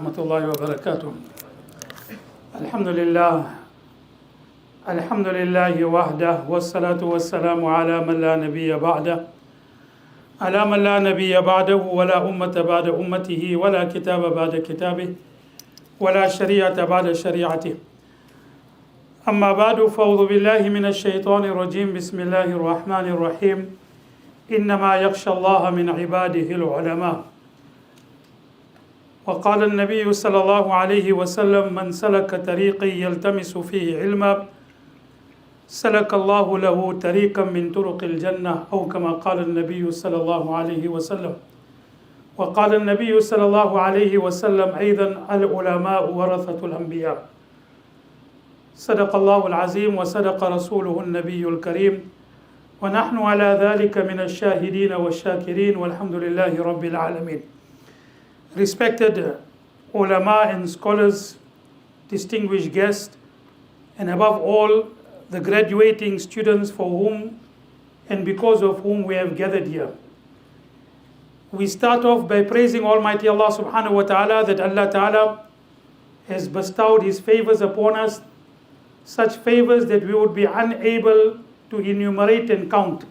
ورحمة الله وبركاته. الحمد لله وحده والصلاة والسلام على من لا نبي بعده ولا أمة بعد أمته ولا كتاب بعد كتابه ولا شريعة بعد شريعته. أما بعد فأعوذ بالله من الشيطان الرجيم. بسم الله الرحمن الرحيم. إنما يخشى الله من عباده العلماء. وقال النبي صلى الله عليه وسلم: من سلك طريقا يلتمس فيه علما سلك الله له طريقا من طرق الجنة، أو كما قال النبي صلى الله عليه وسلم. وقال النبي صلى الله عليه وسلم أيضا: العلماء ورثة الأنبياء. صدق الله العظيم وصدق رسوله النبي الكريم، ونحن على ذلك من الشاهدين والشاكرين والحمد لله رب العالمين. Respected ulama and scholars, distinguished guests, and above all, the graduating students for whom and because of whom we have gathered here. We start off by praising Almighty Allah subhanahu wa ta'ala that Allah ta'ala has bestowed His favors upon us, such favors that we would be unable to enumerate and count.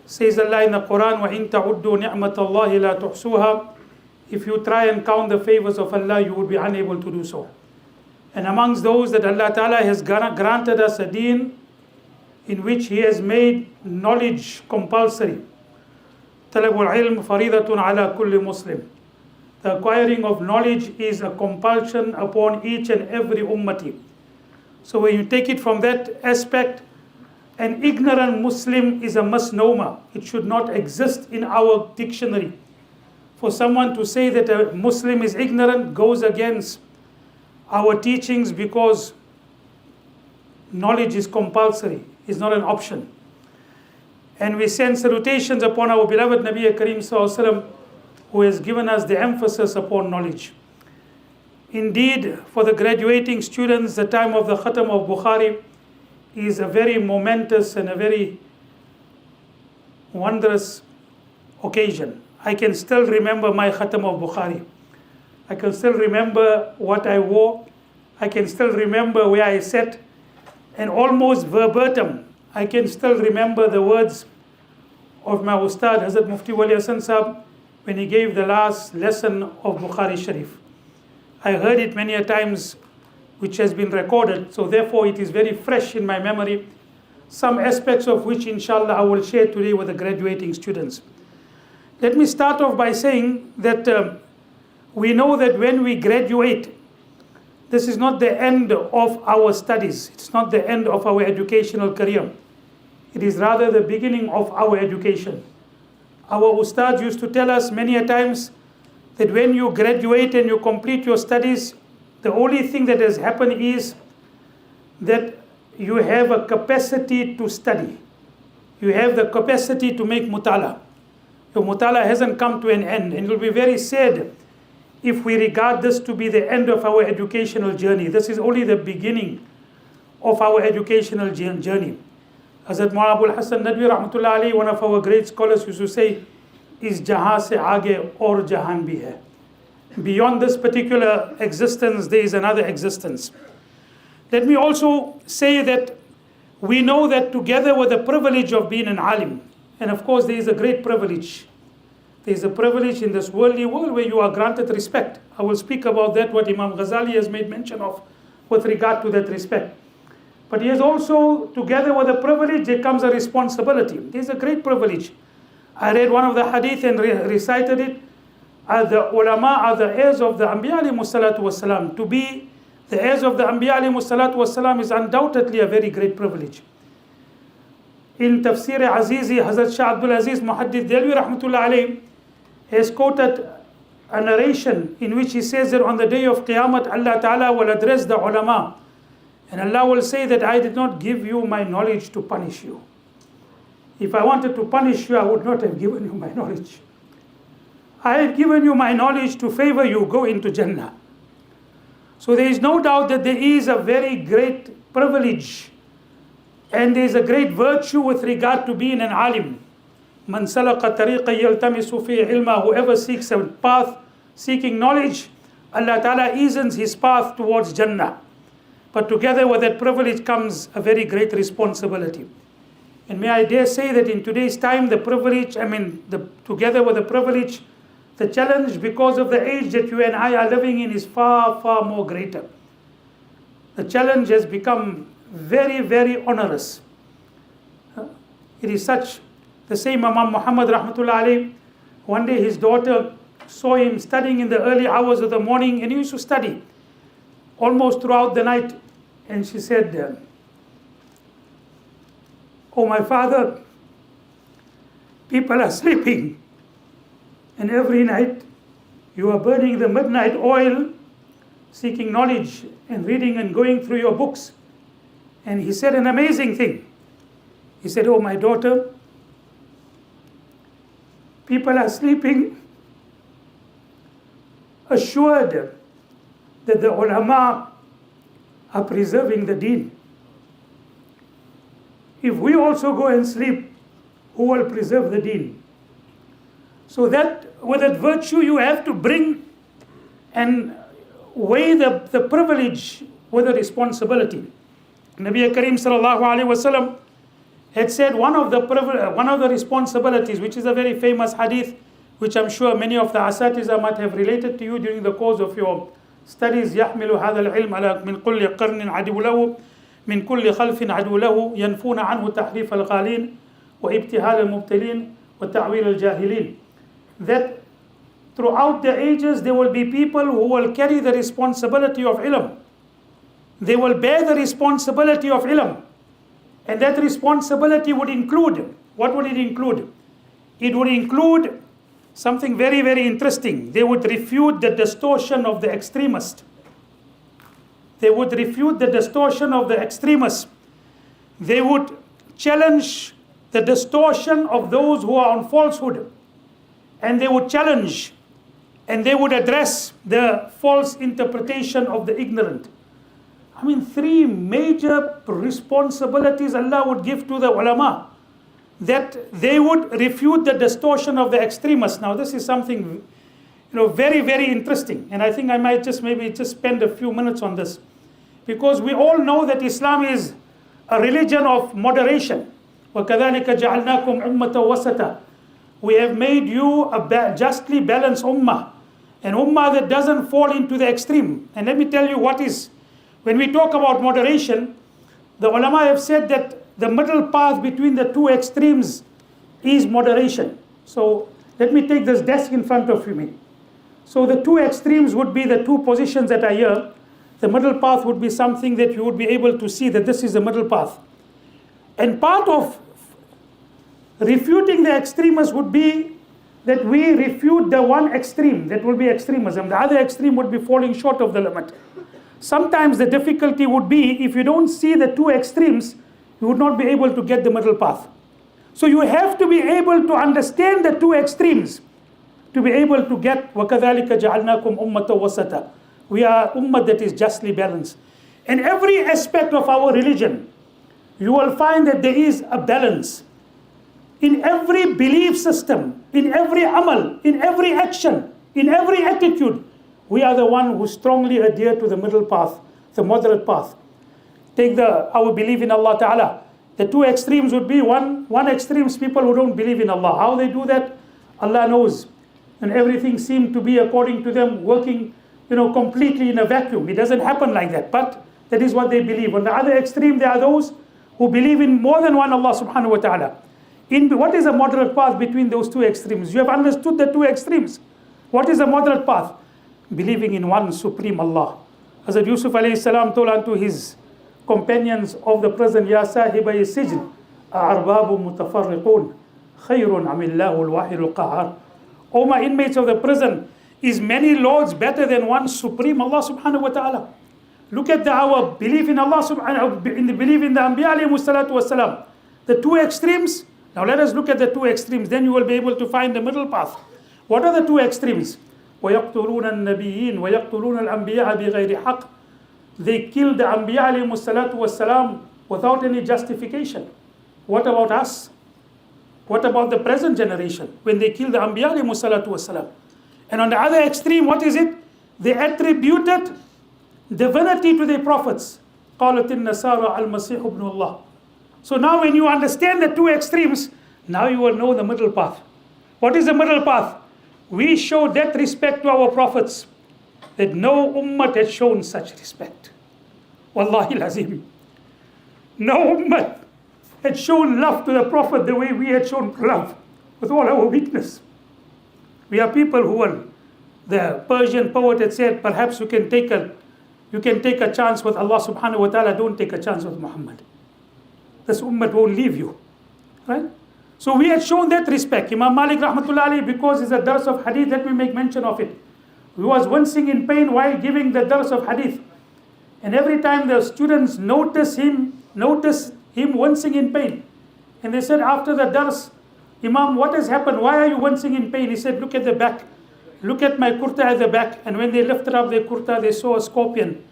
Says Allah in the Quran, وَإِن تَعُدُّوا نِعْمَةَ اللَّهِ لَا تُحْصُوهَا. If you try and count the favors of Allah, you would be unable to do so. And amongst those that Allah Ta'ala has granted us a deen in which He has made knowledge compulsory. Talabul ilm faridatun ala kulli Muslim. The acquiring of knowledge is a compulsion upon each and every ummati. So when you take it from that aspect, an ignorant Muslim is a misnomer. It should not exist in our dictionary. For someone to say that a Muslim is ignorant goes against our teachings, because knowledge is compulsory, is not an option. And we send salutations upon our beloved Nabi Kareem Sallallahu Alaihi Wasallam, who has given us the emphasis upon knowledge. Indeed, for the graduating students, the time of the Khatm of Bukhari is a very momentous and a very wondrous occasion. I can still remember my Khatm of Bukhari. I can still remember what I wore. I can still remember where I sat. And almost verbatim, I can still remember the words of my Ustad, Hazrat Mufti Wali Hassan Sahab, when he gave the last lesson of Bukhari Sharif. I heard it many a times, which has been recorded. So therefore it is very fresh in my memory. Some aspects of which, inshallah, I will share today with the graduating students. Let me start off by saying that we know that when we graduate, this is not the end of our studies. It's not the end of our educational career. It is rather the beginning of our education. Our ustads used to tell us many a times that when you graduate and you complete your studies, the only thing that has happened is that you have a capacity to study. You have the capacity to make mutala. Your mutala hasn't come to an end, and it will be very sad if we regard this to be the end of our educational journey. This is only the beginning of our educational journey. Hazrat Mawlana Abul Hassan Nadwi Rahmatullah Alayhi, one of our great scholars, used to say, is jahan se aage aur jahan bhi hai. Beyond this particular existence, there is another existence. Let me also say that we know that together with the privilege of being an alim, and of course there is a great privilege. There is a privilege in this worldly world where you are granted respect. I will speak about that, what Imam Ghazali has made mention of with regard to that respect. But he has also, together with the privilege, there comes a responsibility. There is a great privilege. I read one of the hadith and recited it. The ulama are the heirs of the Anbiya alayhimu salatu wassalam. To be the heirs of the Anbiya alayhimu salatu wassalam is undoubtedly a very great privilege. In Tafsir Azizi, Hazrat Shah Abdul Aziz Muhaddith Delvi Rahmatullah Alayhi has quoted a narration in which he says that on the day of Qiyamah, Allah Ta'ala will address the ulama. And Allah will say that I did not give you my knowledge to punish you. If I wanted to punish you, I would not have given you my knowledge. I have given you my knowledge to favor you, go into Jannah. So there is no doubt that there is a very great privilege and there is a great virtue with regard to being an alim. Man salaka tariqa yaltamisu fi ilma, whoever seeks a path seeking knowledge, Allah Ta'ala eases his path towards Jannah. But together with that privilege comes a very great responsibility. And may I dare say that in today's time, together with the privilege, the challenge because of the age that you and I are living in is far, far more greater. The challenge has become very, very onerous. It is such, the same Imam Muhammad rahmatullah alayhi, one day his daughter saw him studying in the early hours of the morning, and he used to study almost throughout the night. And she said, "Oh, my father, people are sleeping, and every night you are burning the midnight oil, seeking knowledge and reading and going through your books." And he said an amazing thing. He said, "Oh, my daughter, people are sleeping, assured that the ulama are preserving the deen. If we also go and sleep, who will preserve the deen?" So that with that virtue you have to bring and weigh the privilege with the responsibility. Nabi Kareem sallallahu alaihi wasallam had said one of the responsibilities, which is a very famous hadith, which I'm sure many of the asatiza might have related to you during the course of your studies. يحمل هذا العلم على من كل قرن عدو له من كل خلف عدو له ينفون عنه تحريف الغالين وابتهال المبتلين وتعويل الجاهلين. That throughout the ages there will be people who will carry the responsibility of ilm. They will bear the responsibility of ilm. And that responsibility would include, what would it include? It would include something very, very interesting. They would refute the distortion of the extremist. They would refute the distortion of the extremists. They would challenge the distortion of those who are on falsehood. And they would challenge and they would address the false interpretation of the ignorant. I mean, three major responsibilities Allah would give to the ulama. That they would refute the distortion of the extremists. Now, this is something, very, very interesting. And I think I might just spend a few minutes on this. Because we all know that Islam is a religion of moderation. وَكَذَلِكَ جَعَلْنَاكُمْ أُمَّةً وَسَطًا. We have made you a justly balanced ummah. An ummah that doesn't fall into the extreme. And let me tell you what is. When we talk about moderation, the ulama have said that the middle path between the two extremes is moderation. So let me take this desk in front of me. So the two extremes would be the two positions that are here. The middle path would be something that you would be able to see that this is the middle path. And part of refuting the extremists would be that we refute the one extreme, that will be extremism. The other extreme would be falling short of the limit. Sometimes the difficulty would be if you don't see the two extremes, you would not be able to get the middle path. So you have to be able to understand the two extremes to be able to get وَكَذَلِكَ جَعَلْنَاكُمْ أُمَّةً وَسَطًا. We are ummah that is justly balanced. In every aspect of our religion, you will find that there is a balance. In every belief system, in every amal, in every action, in every attitude, we are the one who strongly adhere to the middle path, the moderate path. Take our belief in Allah Ta'ala. The two extremes would be one extreme is people who don't believe in Allah. How they do that, Allah knows. And everything seemed to be according to them working, completely in a vacuum. It doesn't happen like that. But that is what they believe. On the other extreme, there are those who believe in more than one Allah Subhanahu wa Ta'ala. What is a moderate path between those two extremes? You have understood the two extremes. What is a moderate path? Believing in one supreme Allah. Hazrat Yusuf alayhi salam told unto his companions of the prison, Ya sahibay sijn, a'arbabu mutafarriqun, khayrun amillahu al-wahid al-qahar. O my inmates of the prison, is many lords better than one supreme Allah subhanahu wa ta'ala? Look at our belief in Allah in the belief in the Anbiya alayhi salatu wasalam. The two extremes. Now let us look at the two extremes. Then you will be able to find the middle path. What are the two extremes? وَيَقْتُلُونَ النَّبِيِّينَ وَيَقْتُلُونَ الْأَنْبِيَاءَ بِغَيْرِ حَقٍّ. They killed the Anbiya alayhi salatu wasalam without any justification. What about us? What about the present generation when they kill the Anbiya alayhi salatu wasalam? And on the other extreme, what is it? they attributed divinity to their prophets. قالت النصارى المسيح ابن الله. So now when you understand the two extremes, now you will know the middle path. What is the middle path? We show that respect to our prophets that no ummah had shown such respect. Wallahi lazim. No ummah had shown love to the Prophet the way we had shown love, with all our weakness. We are people who are, the Persian poet had said, perhaps you can take a chance with Allah subhanahu wa ta'ala, don't take a chance with Muhammad. This ummah won't leave you. Right? So we had shown that respect. Imam Malik rahmatullah alayhi, because it's a dars of hadith, let me make mention of it. He was wincing in pain while giving the dars of hadith. And every time the students notice him wincing in pain. And they said after the dars, Imam, what has happened? Why are you wincing in pain? He said, look at the back. Look at my kurta at the back. And when they lifted up their kurta, they saw a scorpion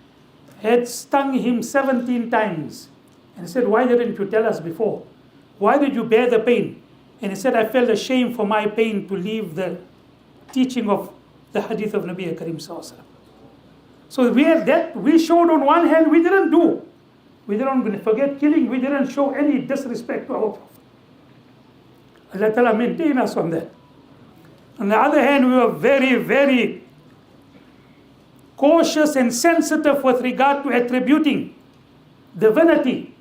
had stung him 17 times. And he said, why didn't you tell us before? Why did you bear the pain? And he said, I felt ashamed for my pain to leave the teaching of the hadith of Nabi Karim Sallallahu Alaihi Wasallam. So we showed on one hand, we didn't forget killing, we didn't show any disrespect to our Prophet. Allah Ta'ala maintain us on that. On the other hand, we were very, very cautious and sensitive with regard to attributing divinity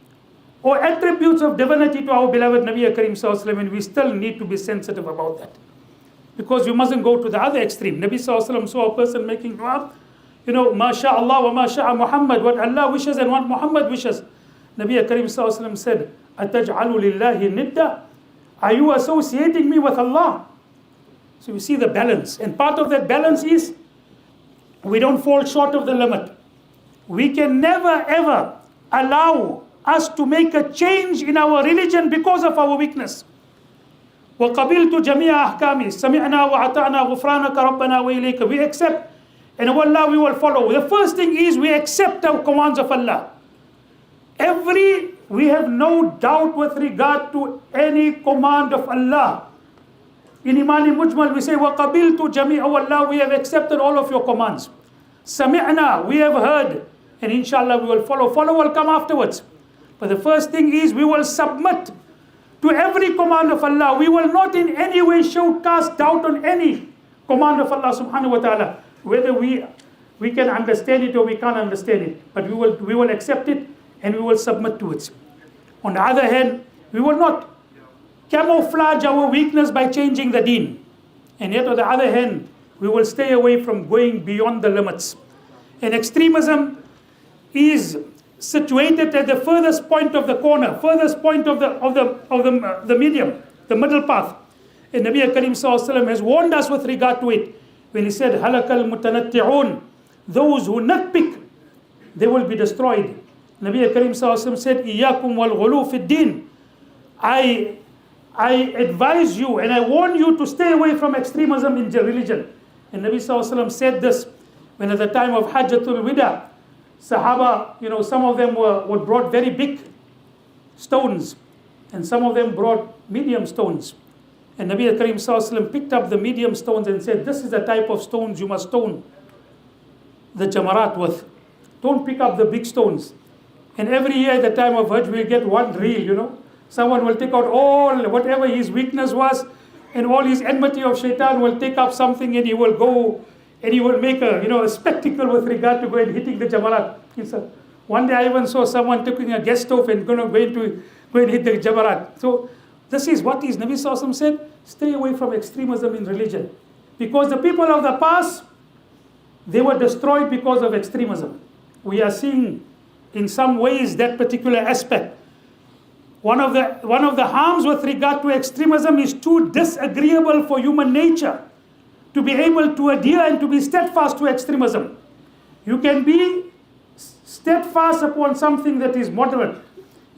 or attributes of divinity to our beloved Nabi Karim Sallallahu Alaihi Wasallam, and we still need to be sensitive about that. Because you mustn't go to the other extreme. Nabi Sallallahu Alaihi Wasallam saw a person making dua, MashaAllah wa masha'a Muhammad, what Allah wishes and what Muhammad wishes. Nabi Karim Sallallahu Alaihi Wasallam said, Ataj'alu lillahi nidda? Are you associating me with Allah? So you see the balance. And part of that balance is, we don't fall short of the limit. We can never ever allow us to make a change in our religion because of our weakness. وَقَبِلْتُ جَمِيعَ أَحْكَامِ سَمِعْنَا وَعَطَعْنَا غُفْرَانَكَ رَبَّنَا وَإِلَيْكَ. We accept, and of Allah we will follow. The first thing is we accept our commands of Allah. We have no doubt with regard to any command of Allah. In Imani Mujmal we say, وَقَبِلْتُ جَمِيعَ. Allah, we have accepted all of your commands. Sami'na, we have heard, and inshallah we will follow. Follow will come afterwards. But the first thing is we will submit to every command of Allah. We will not in any way cast doubt on any command of Allah subhanahu wa ta'ala, whether we can understand it or we can't understand it. But we will accept it and we will submit to it. On the other hand, we will not camouflage our weakness by changing the deen. And yet on the other hand, we will stay away from going beyond the limits. And extremism is situated at the furthest point of the corner, furthest point of the medium, the middle path. And Nabi Karim Sallallahu Alaihi Wasallam has warned us with regard to it when he said, Halakal mutanatti'un, those who nitpick, they will be destroyed. Nabi Karim Sallallahu Alaihi Wasallam said, Iyakum wal ghulu fid din. I advise you and I warn you to stay away from extremism in religion. And Nabi Sallallahu Alaihi Wasallam said this when at the time of Hajjatul Wida, Sahaba, some of them were brought very big stones, and some of them brought medium stones. And Nabi Karim Sallallahu Alaihi Wasallam picked up the medium stones and said, this is the type of stones you must stone the jamarat with. Don't pick up the big stones. And every year at the time of Hajj, we'll get one reel, Someone will take out all, whatever his weakness was, and all his enmity of shaitan will take up something, and he will go and he will make a spectacle with regard to going hitting the jamarat. One day I even saw someone taking a gas stove and going to go and hit the jamarat. So this is what is Nabi Sallallahu Alaihi Wasallam said, stay away from extremism in religion. Because the people of the past, they were destroyed because of extremism. We are seeing in some ways that particular aspect. One of the harms with regard to extremism is too disagreeable for human nature to be able to adhere and to be steadfast to extremism. You can be steadfast upon something that is moderate.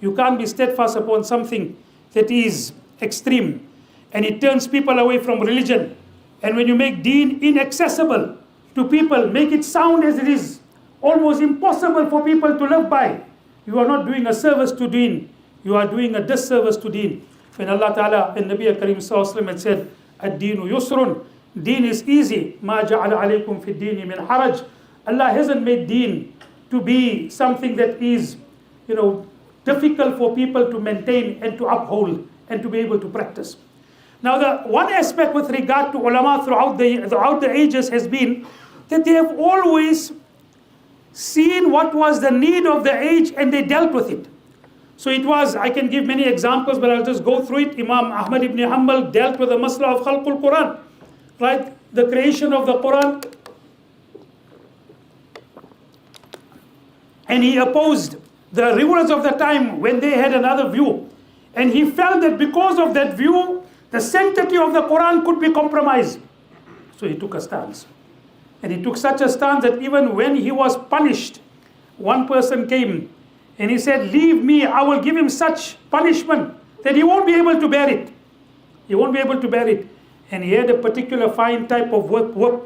You can't be steadfast upon something that is extreme. And it turns people away from religion. And when you make deen inaccessible to people, make it sound as it is almost impossible for people to live by, you are not doing a service to deen. You are doing a disservice to deen. When Allah Ta'ala and Nabi Karim Sallallahu Alaihi Wasallam had said, Ad-deenu yusrun, Deen is easy. مَا جَعَلَ عَلَيْكُمْ فِي الدِّينِ مِنْ حَرَجٍ. Allah hasn't made deen to be something that is, difficult for people to maintain and to uphold and to be able to practice. Now, the one aspect with regard to ulama throughout the ages has been that they have always seen what was the need of the age and they dealt with it. So it was, I can give many examples, but I'll just go through it. Imam Ahmad ibn Hanbal dealt with the masla of Khalqul Quran, right? The creation of the Quran. And he opposed the rulers of the time when they had another view. And he felt that because of that view, the sanctity of the Quran could be compromised. So he took a stance. And he took such a stance that even when he was punished, one person came and he said, leave me, I will give him such punishment that he won't be able to bear it. He won't be able to bear it. And he had a particular fine type of whip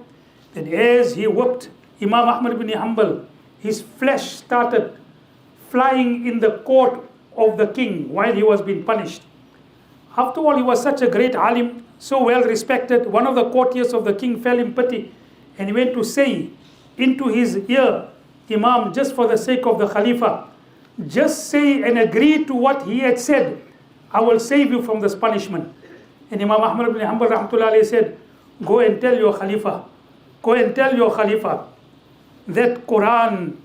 that as he whipped Imam Ahmad ibn Hanbal, his flesh started flying in the court of the king while he was being punished. After all, he was such a great alim, so well respected. One of the courtiers of the king fell in pity and he went to say into his ear, Imam, just for the sake of the Khalifa, just say and agree to what he had said. I will save you from this punishment. And Imam Ahmad ibn Hanbal rahmatullahi said, go and tell your Khalifa that Quran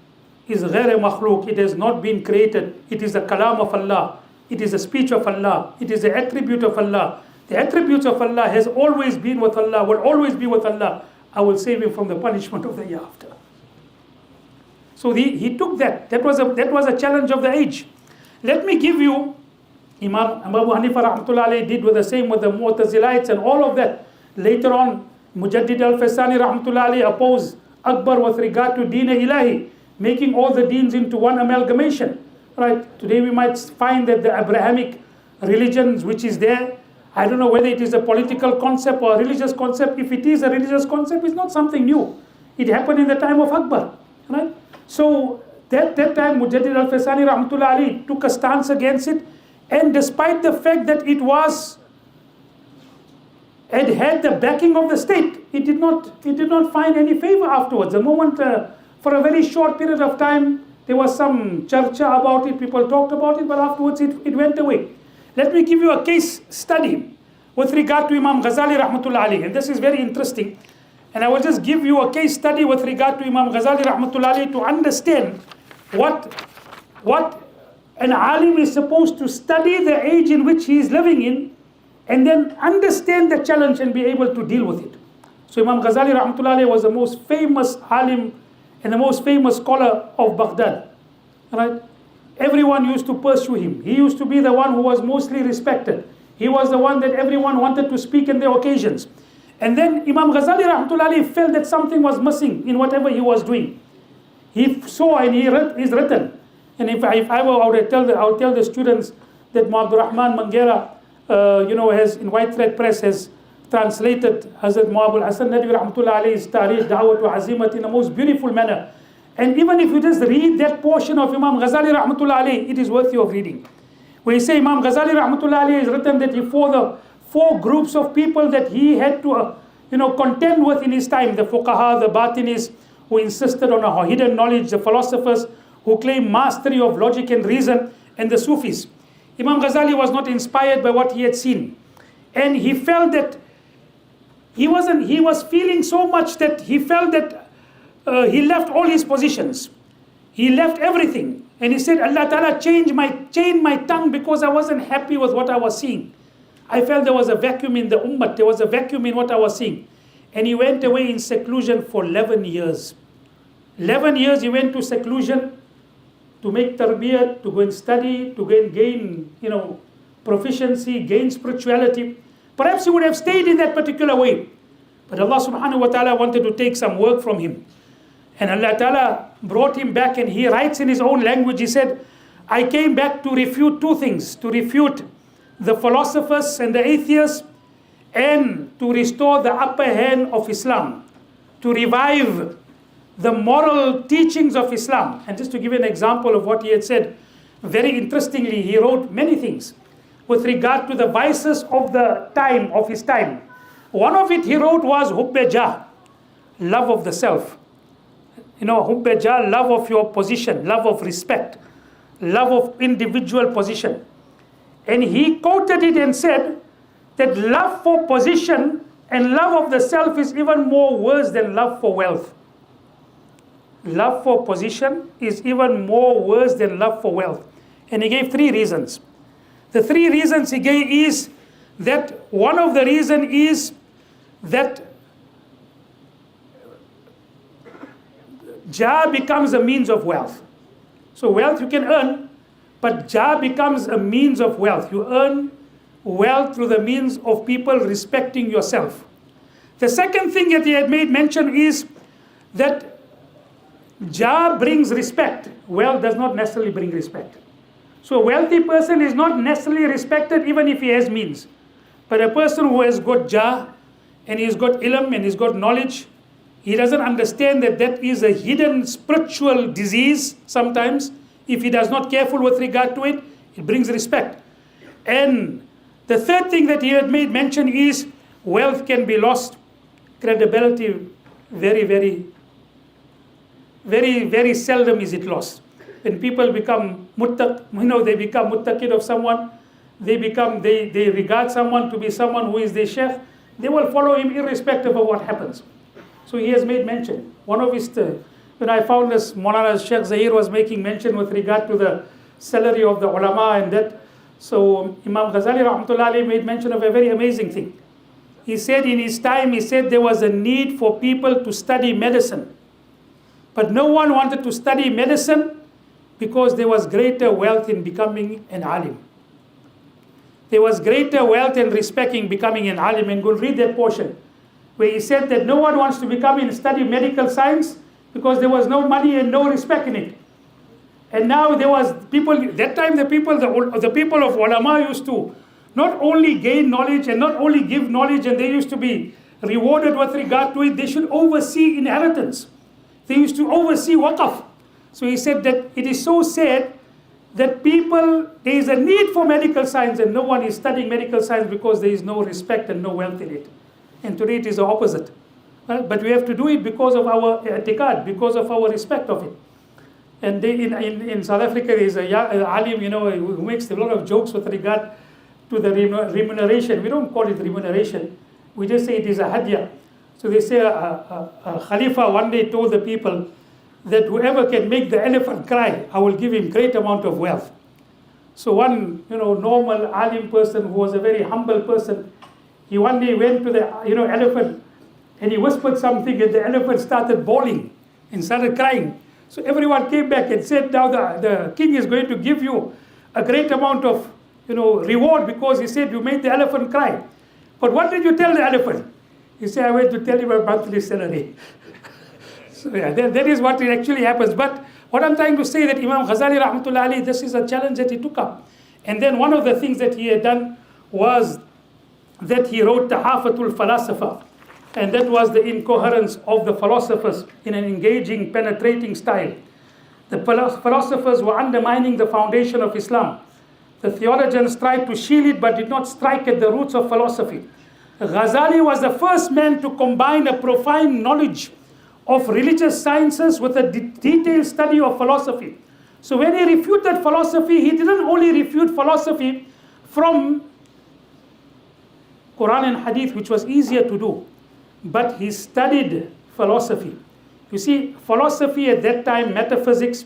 is ghair makhluk. It has not been created. It is the kalam of Allah. It is the speech of Allah. It is the attribute of Allah. The attributes of Allah has always been with Allah, will always be with Allah. I will save him from the punishment of the hereafter. So he took that. That was a challenge of the age. Let me give you, Imam Abu Hanifa rahmatullahi did with the same with the Mu'tazilites and all of that. Later on, Mujaddid al-Fasani rahmatullahi opposed Akbar with regard to Deen Ilahi, making all the deens into one amalgamation. Right? Today we might find that the Abrahamic religions which is there, I don't know whether it is a political concept or a religious concept. If it is a religious concept, it's not something new. It happened in the time of Akbar. Right? So that time Mujaddid al-Fasani rahmatullahi took a stance against it, and despite the fact that it had the backing of the state, it did not find any favor afterwards. The moment, for a very short period of time, there was some charcha about it, people talked about it, but afterwards it went away. Let me give you a case study with regard to Imam Ghazali rahmatullahi, and this is very interesting. And I will just give you a case study with regard to Imam Ghazali rahmatullahi to understand what an alim is supposed to study the age in which he is living in, and then understand the challenge and be able to deal with it. So Imam Ghazali rahmatullahi was the most famous alim and the most famous scholar of Baghdad. Right? Everyone used to pursue him. He used to be the one who was mostly respected. He was the one that everyone wanted to speak in their occasions. And then Imam Ghazali rahmatullahi felt that something was missing in whatever he was doing. He saw and he's written. And if I were, I would tell the students that Abdul Rahman Mangera, has in White Thread Press has translated Hazrat Mu'abul Hasan Nadwi rahmatullahi alayhi's Tarikh Da'wat wa Azimat in a most beautiful manner. And even if you just read that portion of Imam Ghazali rahmatullahi alayhi, it is worthy of reading. Where he say Imam Ghazali rahmatullahi alayhi has written that the four groups of people that he had to contend with in his time: the fuqaha, the batinis who insisted on a hidden knowledge, the philosophers who claim mastery of logic and reason, and the Sufis. Imam Ghazali was not inspired by what he had seen, and he felt that he was feeling so much that he felt that he left all his positions. He left everything, and he said, Allah Ta'ala chained my tongue because I wasn't happy with what I was seeing. I felt there was a vacuum in the ummah, there was a vacuum in what I was seeing. And he went away in seclusion for 11 years. 11 years he went to seclusion to make tarbiyat, to go and study, to go and gain, proficiency, gain spirituality. Perhaps he would have stayed in that particular way. But Allah subhanahu wa ta'ala wanted to take some work from him. And Allah ta'ala brought him back, and he writes in his own language, he said, I came back to refute two things: to refute the philosophers and the atheists, and to restore the upper hand of Islam, to revive the moral teachings of Islam. And just to give you an example of what he had said, very interestingly, he wrote many things with regard to the vices of the time, of his time. One of it he wrote was hubbe jah, love of the self. Hubbe jah, love of your position, love of respect, love of individual position. And he quoted it and said that love for position and love of the self is even more worse than love for wealth. Love for position is even more worse than love for wealth. And he gave 3 reasons. The 3 reasons he gave is that one of the reasons is that jah becomes a means of wealth. So wealth you can earn, but jah becomes a means of wealth. You earn wealth through the means of people respecting yourself. The second thing that he had made mention is that jah brings respect. Wealth does not necessarily bring respect. So a wealthy person is not necessarily respected even if he has means. But a person who has got jah and he's got ilm and he's got knowledge, he doesn't understand that that is a hidden spiritual disease sometimes. If he does not careful with regard to it, it brings respect. And the third thing that he had made mention is wealth can be lost. Credibility, very, very, very, very seldom is it lost. When people become they become muttaqid of someone, they regard someone to be someone who is their sheikh, they will follow him irrespective of what happens. So he has made mention. One of his, when I found this, Mawlana Sheikh Zahir was making mention with regard to the salary of the ulama and that. So Imam Ghazali Rahmatullah Alayhi made mention of a very amazing thing. He said in his time, there was a need for people to study medicine. But no one wanted to study medicine because there was greater wealth in becoming an alim. There was greater wealth and respect in becoming an alim. And go read that portion where he said that no one wants to become and study medical science because there was no money and no respect in it. And now there was people, that time the people of ulama used to not only gain knowledge and not only give knowledge, and they used to be rewarded with regard to it, they should oversee inheritance. They used to oversee waqf. So he said that it is so sad that there is a need for medical science and no one is studying medical science because there is no respect and no wealth in it. And today it is the opposite. But we have to do it because of our i'tiqad, because of our respect of it. And in South Africa there is a alim, who makes a lot of jokes with regard to the remuneration. We don't call it remuneration. We just say it is a hadiyah. So they say a Khalifa one day told the people that whoever can make the elephant cry, I will give him great amount of wealth. So one, normal alim person who was a very humble person, he one day went to the, elephant and he whispered something and the elephant started bawling and started crying. So everyone came back and said, now the king is going to give you a great amount of, reward because he said you made the elephant cry. But what did you tell the elephant? He said, I went to tell him my monthly salary. So yeah, that is what actually happens. But what I'm trying to say that Imam Ghazali Rahmatullah Alayhi, this is a challenge that he took up. And then one of the things that he had done was that he wrote Tahafatul Falasifa. And that was the incoherence of the philosophers in an engaging, penetrating style. The philosophers were undermining the foundation of Islam. The theologians tried to shield it but did not strike at the roots of philosophy. Ghazali was the first man to combine a profound knowledge of religious sciences with a detailed study of philosophy. So when he refuted philosophy, he didn't only refute philosophy from Quran and Hadith, which was easier to do, but he studied philosophy. You see, philosophy at that time, metaphysics,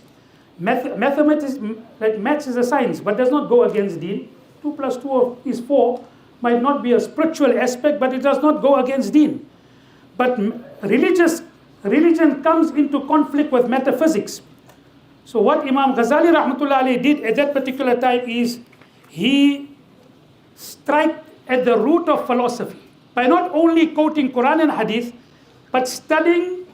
mathematics, like maths is a science, but does not go against deen. 2 plus 2 is 4, might not be a spiritual aspect, but it does not go against deen. But religion comes into conflict with metaphysics. So what Imam Ghazali Rahmatullah Alayhi did at that particular time is he struck at the root of philosophy by not only quoting Quran and Hadith, but studying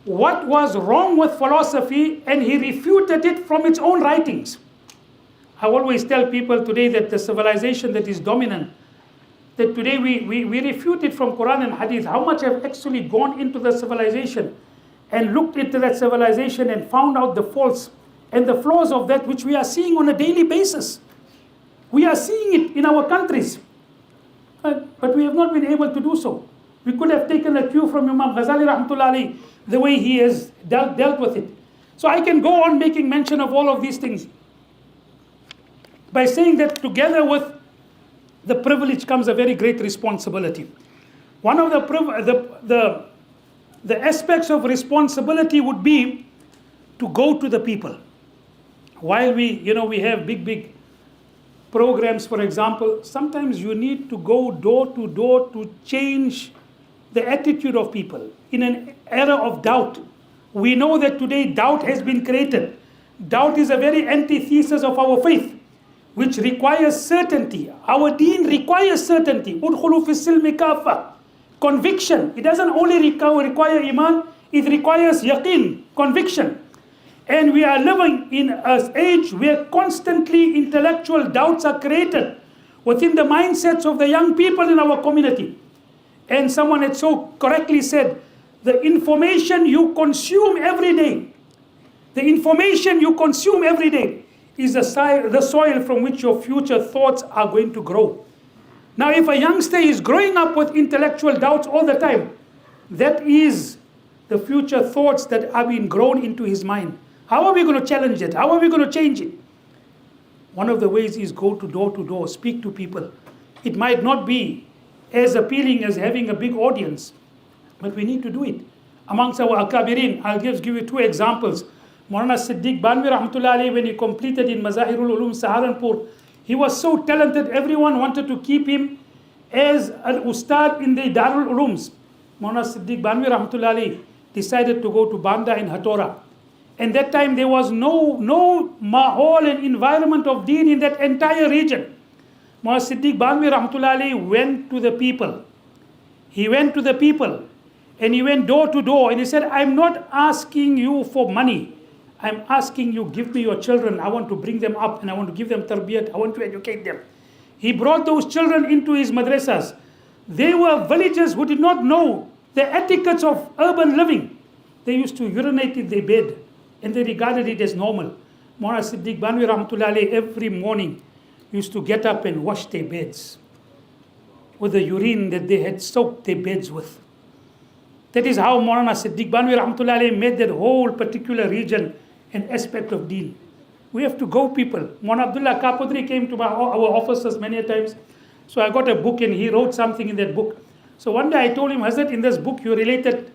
what was wrong with philosophy, and he refuted it from its own writings. I always tell people today that the civilization that is dominant, that today we refute it from Quran and Hadith. How much have actually gone into the civilization and looked into that civilization and found out the faults and the flaws of that which we are seeing on a daily basis. We are seeing it in our countries. But we have not been able to do so. We could have taken a cue from Imam Ghazali rahmatullah alayhi, the way he has dealt with it. So I can go on making mention of all of these things by saying that together with the privilege comes a very great responsibility. One of the aspects of responsibility would be to go to the people. While we have big programs, for example, sometimes you need to go door to door to change the attitude of people. In an era of doubt, we know that today doubt has been created. Doubt is a very antithesis of our faith, which requires certainty. Our deen requires certainty. Udkhulu fi silmi kafa. Conviction. It doesn't only require iman, it requires yaqeen, conviction. And we are living in an age where constantly intellectual doubts are created within the mindsets of the young people in our community. And someone had so correctly said, the information you consume every day, is the soil from which your future thoughts are going to grow. Now, if a youngster is growing up with intellectual doubts all the time, that is the future thoughts that are being grown into his mind. How are we going to challenge it? How are we going to change it? One of the ways is go to door, speak to people. It might not be as appealing as having a big audience, but we need to do it. Amongst our akabirin, I'll give you two examples. Mawlana Siddiq Banvi rahmatullah alayhi, when he completed in Mazahirul Ulum Saharanpur, he was so talented, everyone wanted to keep him as an ustad in the Darul Ulums. Mawlana Siddiq Banvi rahmatullah alayhi decided to go to Banda in Hatora. And that time there was no mahol and environment of deen in that entire region. Mawlana Siddiq Banvi rahmatullah alayhi went to the people. He went to the people and he went door to door and he said, I'm not asking you for money. I'm asking you, give me your children. I want to bring them up and I want to give them tarbiyat. I want to educate them. He brought those children into his madrasas. They were villagers who did not know the etiquettes of urban living. They used to urinate in their bed and they regarded it as normal. Mawlana Siddiq Banvi rahmatullah alayhi every morning used to get up and wash their beds with the urine that they had soaked their beds with. That is how Mawlana Siddiq Banvi rahmatullah alayhi made that whole particular region an aspect of deen. We have to go, people. Mawlana Abdullah Kapudri came to our offices many times. So I got a book and he wrote something in that book. So one day I told him, Hazrat, in this book you related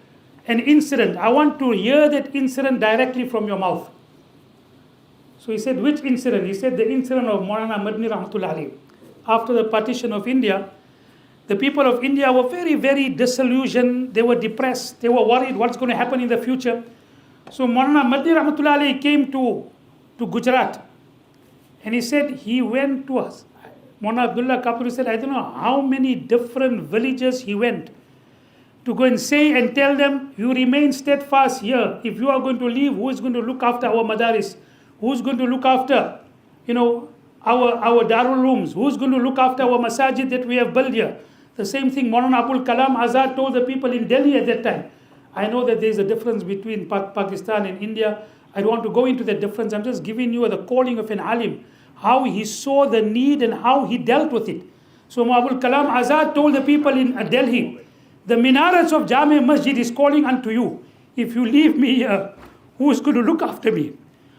an incident. I want to hear that incident directly from your mouth. So he said, which incident? He said, the incident of Mawlana Madni rahmatullah alayhi. After the partition of India, the people of India were very, very disillusioned. They were depressed. They were worried what's going to happen in the future. So Mawlana Madni rahmatullah alayhi came to Gujarat. And he said he went to us. Mawlana Abdullah Kapuri said, I don't know how many different villages he went to go and say and tell them, you remain steadfast here. If you are going to leave, who is going to look after our madaris? Who's going to look after, our darul rooms? Who's going to look after our masajid that we have built here? The same thing Mawlana Abul Kalam Azad told the people in Delhi at that time. I know that there is a difference between Pakistan and India. I don't want to go into that difference. I'm just giving you the calling of an alim, how he saw the need and how he dealt with it. So Abul Kalam Azad told the people in Delhi, the minarets of Jami Masjid is calling unto you. If you leave me here, who is going to look after me?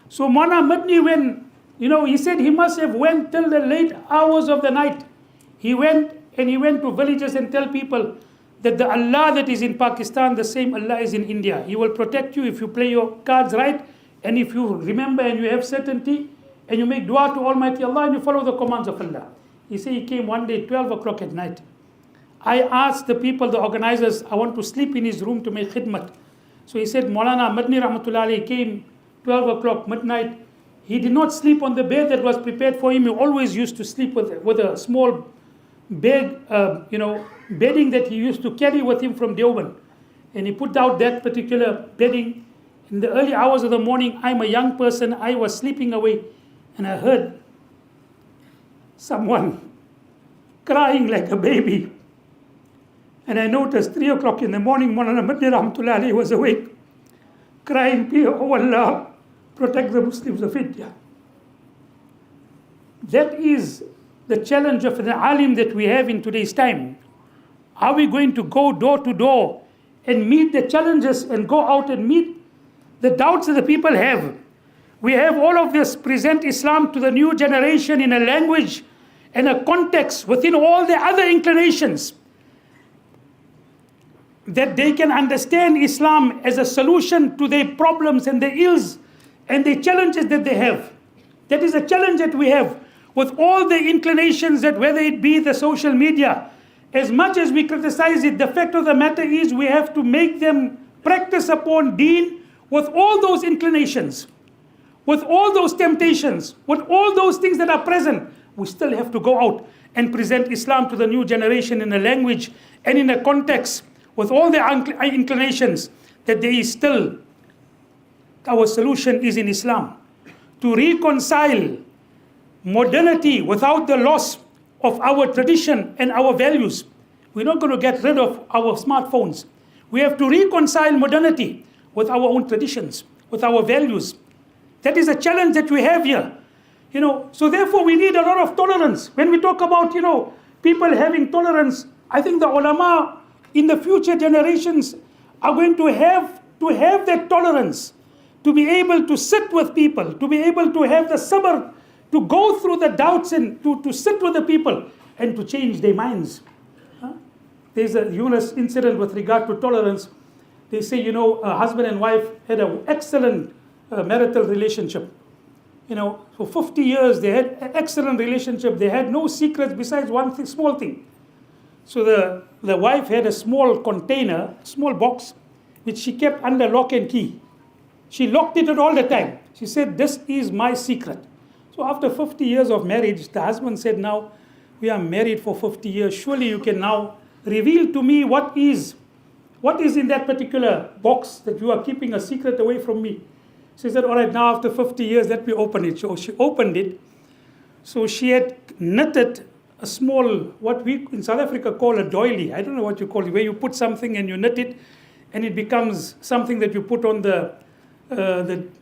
So Mawlana Madni, when, he said he must have went till the late hours of the night. He went to villages and tell people that the Allah that is in Pakistan, the same Allah is in India. He will protect you if you play your cards right, and if you remember and you have certainty, and you make dua to Almighty Allah and you follow the commands of Allah. He said he came one day, 12 o'clock at night. I asked the people, the organizers, I want to sleep in his room to make khidmat. So he said, Mawlana Madni rahmatullah alayhi came 12 o'clock, midnight. He did not sleep on the bed that was prepared for him. He always used to sleep with a small bed, bedding that he used to carry with him from Deoban. And he put out that particular bedding. In the early hours of the morning, I'm a young person, I was sleeping away, and I heard someone crying like a baby. And I noticed 3 o'clock in the morning, Mawlana Madni rahmatullah alayhi was awake, crying, oh Allah, protect the Muslims of India. That is the challenge of the alim that we have in today's time? Are we going to go door to door and meet the challenges and go out and meet the doubts that the people have? We have all of this, present Islam to the new generation in a language and a context within all the other inclinations, that they can understand Islam as a solution to their problems and their ills and the challenges that they have. That is a challenge that we have with all the inclinations, that whether it be the social media, as much as we criticize it, the fact of the matter is we have to make them practice upon deen with all those inclinations, with all those temptations, with all those things that are present. We still have to go out and present Islam to the new generation in a language and in a context with all the inclinations, that there is still, our solution is in Islam. To reconcile modernity without the loss of our tradition and our values. We're not going to get rid of our smartphones. We have to reconcile modernity with our own traditions, with our values. That is a challenge that we have here. So therefore we need a lot of tolerance. When we talk about, people having tolerance, I think the ulama in the future generations are going to have that tolerance, to be able to sit with people, to be able to have the sabr, to go through the doubts and to sit with the people and to change their minds. There's a humorous incident with regard to tolerance. They say, a husband and wife had an excellent marital relationship. For 50 years they had an excellent relationship. They had no secrets besides one small thing. So the wife had a small container, small box, which she kept under lock and key. She locked it all the time. She said, "This is my secret." So after 50 years of marriage, the husband said, "Now we are married for 50 years. Surely you can now reveal to me what is in that particular box that you are keeping a secret away from me." She said, "All right, now after 50 years, let me open it." So she opened it. So she had knitted a small, what we in South Africa call a doily. I don't know what you call it, where you put something and you knit it, and it becomes something that you put on the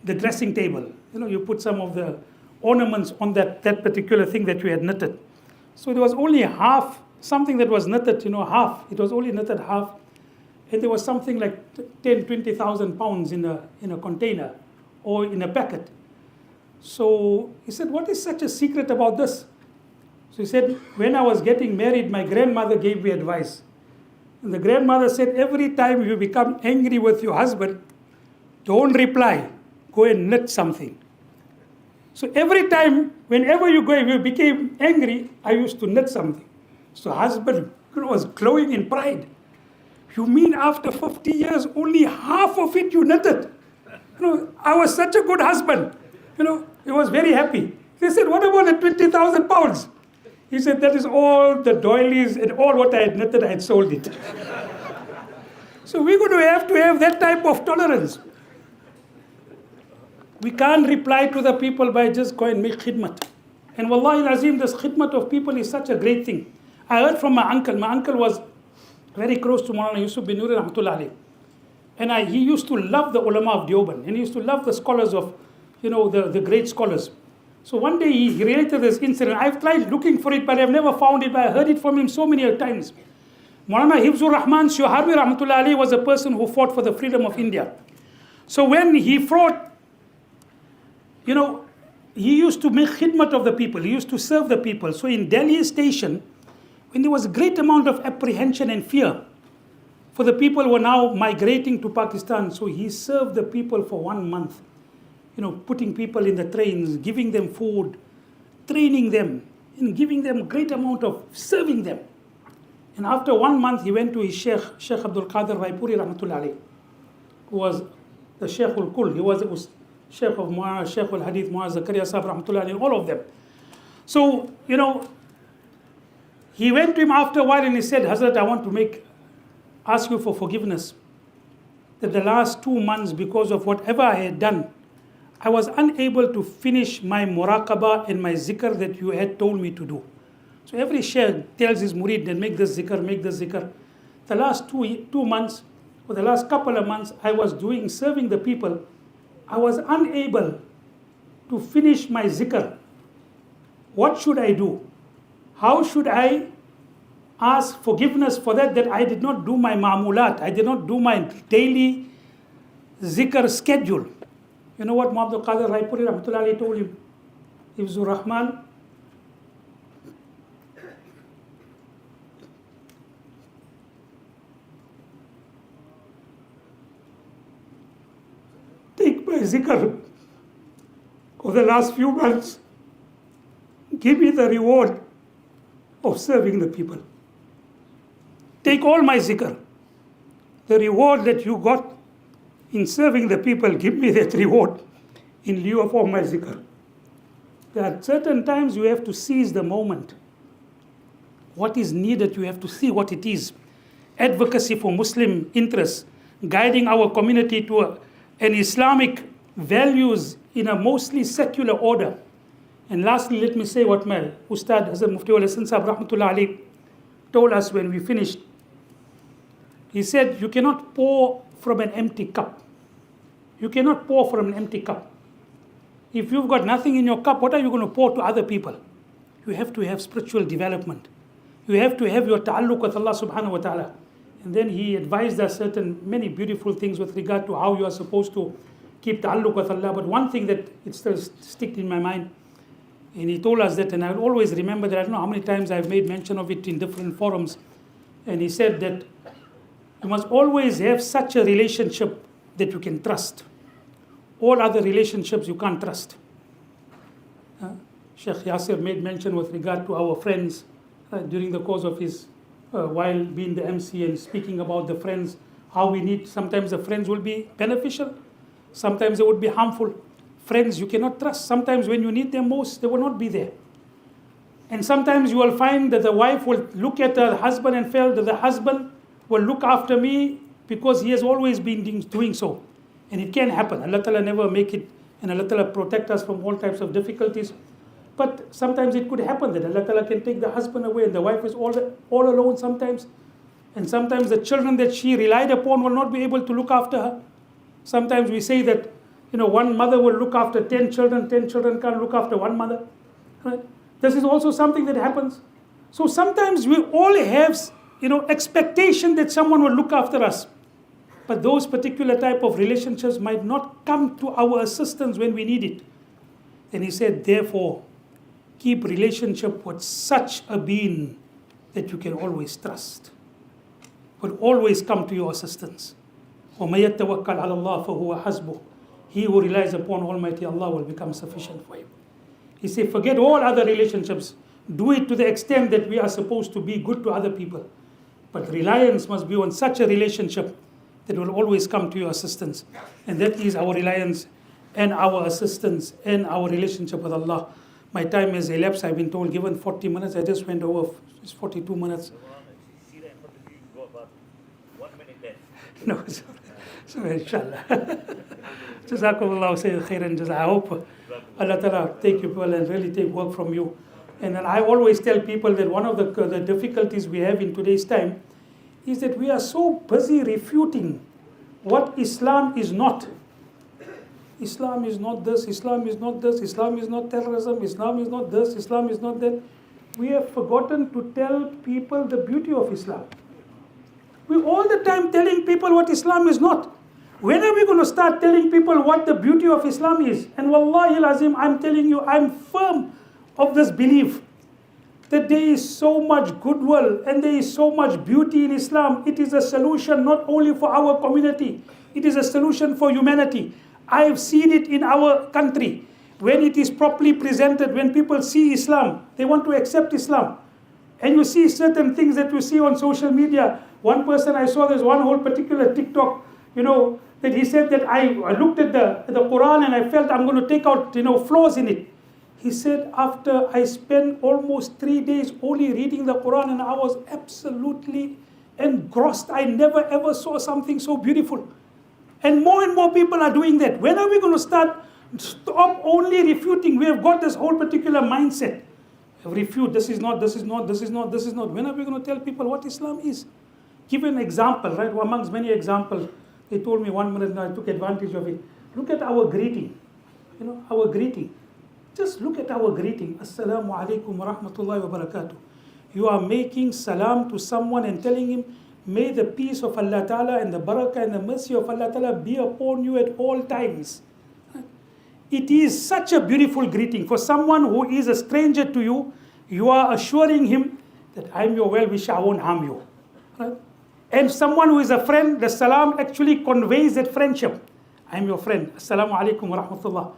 dressing table. You put some of the ornaments on that particular thing that you had knitted. So there was only half, something that was knitted, half. It was only knitted half. And there was something like 10, 20,000 pounds in a container or in a packet. So he said, "What is such a secret about this?" So he said, "When I was getting married, my grandmother gave me advice. And the grandmother said, every time you become angry with your husband, don't reply, go and knit something." So every time, whenever you became angry, I used to knit something. So husband was glowing in pride. "You mean after 50 years, only half of it you knitted?" I was such a good husband. He was very happy. They said, "What about the 20,000 pounds? He said, "That is all the doilies and all what I had knitted, I had sold it." So we're going to have that type of tolerance. We can't reply to the people by just going and make khidmat. And wallahi al-azim, this khidmat of people is such a great thing. I heard from my uncle. My uncle was very close to Mawlana Yusuf bin Nuri rahmatullah alayh. And he used to love the ulama of Deoband. And he used to love the scholars of, the great scholars. So one day he related this incident. I've tried looking for it, but I've never found it. But I heard it from him so many times. Mawlana Hifzur Rahman Shuharbi rahmatullah alayh was a person who fought for the freedom of India. So when he fought, he used to make khidmat of the people. He used to serve the people. So in Delhi station, when there was a great amount of apprehension and fear for the people who were now migrating to Pakistan, so he served the people for 1 month. Putting people in the trains, giving them food, training them, and giving them a great amount of serving them. And after 1 month, he went to his Sheikh Abdul Qadir Raipuri rahmatullah alayh, who was the Sheikh al-Kul. He was Sheikh of Muaz, Sheikh al-Hadith, Muaz Zakaria Sahib rahmatullah alayhi, all of them. So, he went to him after a while and he said, "Hazrat, I want to ask you for forgiveness. That the last 2 months, because of whatever I had done, I was unable to finish my muraqabah and my zikr that you had told me to do." So every shaykh tells his murid, "Then make this zikr, make this zikr." The last 2 months, or the last couple of months, I was serving the people. I was unable to finish my zikr. What should I do? How should I ask forgiveness for that I did not do my ma'mulat, I did not do my daily zikr schedule? You know what Muhammad Qadir Raipuri Rahmatullahi told him? Ibzur Rahman, take my zikr of the last few months, give me the reward of serving the people. Take all my zikr, the reward that you got in serving the people, give me that reward in lieu of all my zikr. There are certain times you have to seize the moment. What is needed, you have to see what it is. Advocacy for Muslim interests, guiding our community to an Islamic values in a mostly secular order. And lastly, let me say what my Ustad Hazrat Mufti wal Hasan Sahib Rahmatullah Ali told us when we finished. He said, you cannot pour from an empty cup. You cannot pour from an empty cup. If you've got nothing in your cup, what are you going to pour to other people? You have to have spiritual development. You have to have your ta'alluq with Allah subhanahu wa ta'ala. And then he advised us many beautiful things with regard to how you are supposed to keep ta'alluq with Allah. But one thing that it still sticks in my mind, and he told us that, and I will always remember that, I don't know how many times I've made mention of it in different forums. And he said that you must always have such a relationship that you can trust. All other relationships you can't trust. Sheikh Yasir made mention with regard to our friends during the course of his, while being the MC and speaking about the friends, how we need, sometimes the friends will be beneficial, sometimes they would be harmful. Friends you cannot trust. Sometimes when you need them most, they will not be there. And sometimes you will find that the wife will look at her husband and feel that the husband will look after me because he has always been doing so. And it can happen. Allah Ta'ala never make it, and Allah Ta'ala protect us from all types of difficulties. But sometimes it could happen that Allah Ta'ala can take the husband away and the wife is all alone sometimes. And sometimes the children that she relied upon will not be able to look after her. Sometimes we say that, one mother will look after 10 children, 10 children can't look after one mother. Right? This is also something that happens. So sometimes we all have, expectation that someone will look after us. But those particular type of relationships might not come to our assistance when we need it. And he said, therefore, keep relationship with such a being that you can always trust, will always come to your assistance. وَمَن يَتَّوَكَّلْ عَلَى اللَّهِ فَهُوَ حَسْبُهُ. He who relies upon Almighty Allah will become sufficient for him. He said, forget all other relationships. Do it to the extent that we are supposed to be good to other people. But reliance must be on such a relationship that will always come to your assistance. And that is our reliance and our assistance and our relationship with Allah. My time has elapsed. I've been told given 40 minutes. I just went over 42 minutes. No, so inshallah. Jazakumullah khairan. I hope Allah Ta'ala take you well and really take work from you. And then I always tell people that one of the difficulties we have in today's time is that we are so busy refuting what Islam is not. Islam is not this, Islam is not this, Islam is not terrorism, Islam is not this, Islam is not that. We have forgotten to tell people the beauty of Islam. We're all the time telling people what Islam is not. When are we going to start telling people what the beauty of Islam is? And wallahi al-azim, I'm telling you, I'm firm of this belief that there is so much goodwill and there is so much beauty in Islam. It is a solution not only for our community, it is a solution for humanity. I have seen it in our country. When it is properly presented, when people see Islam, they want to accept Islam. And you see certain things that you see on social media. One person I saw, there's one whole particular TikTok, that he said that I looked at the Quran and I felt I'm going to take out, flaws in it. He said, after I spent almost 3 days only reading the Quran and I was absolutely engrossed. I never ever saw something so beautiful. And more people are doing that. When are we going to stop only refuting? We have got this whole particular mindset. Refute, this is not, this is not, this is not, this is not. When are we going to tell people what Islam is? Give an example, right? Amongst many examples. They told me 1 minute and I took advantage of it. Look at our greeting. Our greeting. Just look at our greeting. Assalamu alaikum wa rahmatullahi wa barakatuh. You are making salam to someone and telling him, may the peace of Allah Ta'ala and the barakah and the mercy of Allah Ta'ala be upon you at all times. It is such a beautiful greeting. For someone who is a stranger to you, you are assuring him that I'm your well-wisher, I won't harm you. Right? And someone who is a friend, the salam actually conveys that friendship. I'm your friend. Assalamu alaikum wa rahmatullah.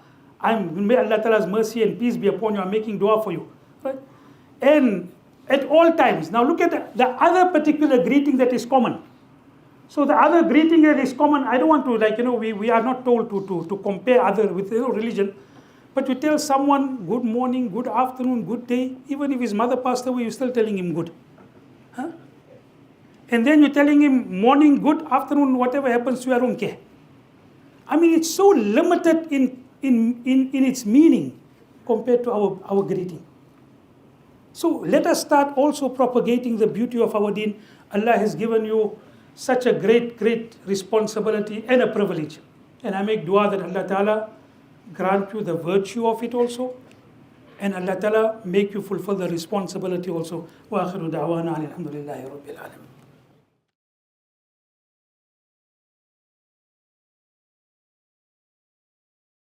May Allah Ta'ala's mercy and peace be upon you. I'm making dua for you. Right? And at all times. Now look at the other particular greeting that is common. So the other greeting that is common, I don't want to, we are not told to compare other with religion. But you tell someone good morning, good afternoon, good day. Even if his mother passed away, you're still telling him good. Huh? And then you're telling him morning, good, afternoon, whatever happens to you, I don't care. I mean, it's so limited in its meaning compared to our greeting. So let us start also propagating the beauty of our deen. Allah has given you such a great responsibility and a privilege. And I make dua that Allah Ta'ala grant you the virtue of it also. And Allah Ta'ala make you fulfill the responsibility also. Wa akhiru da'wana alhamdulillahi rabbil alamin.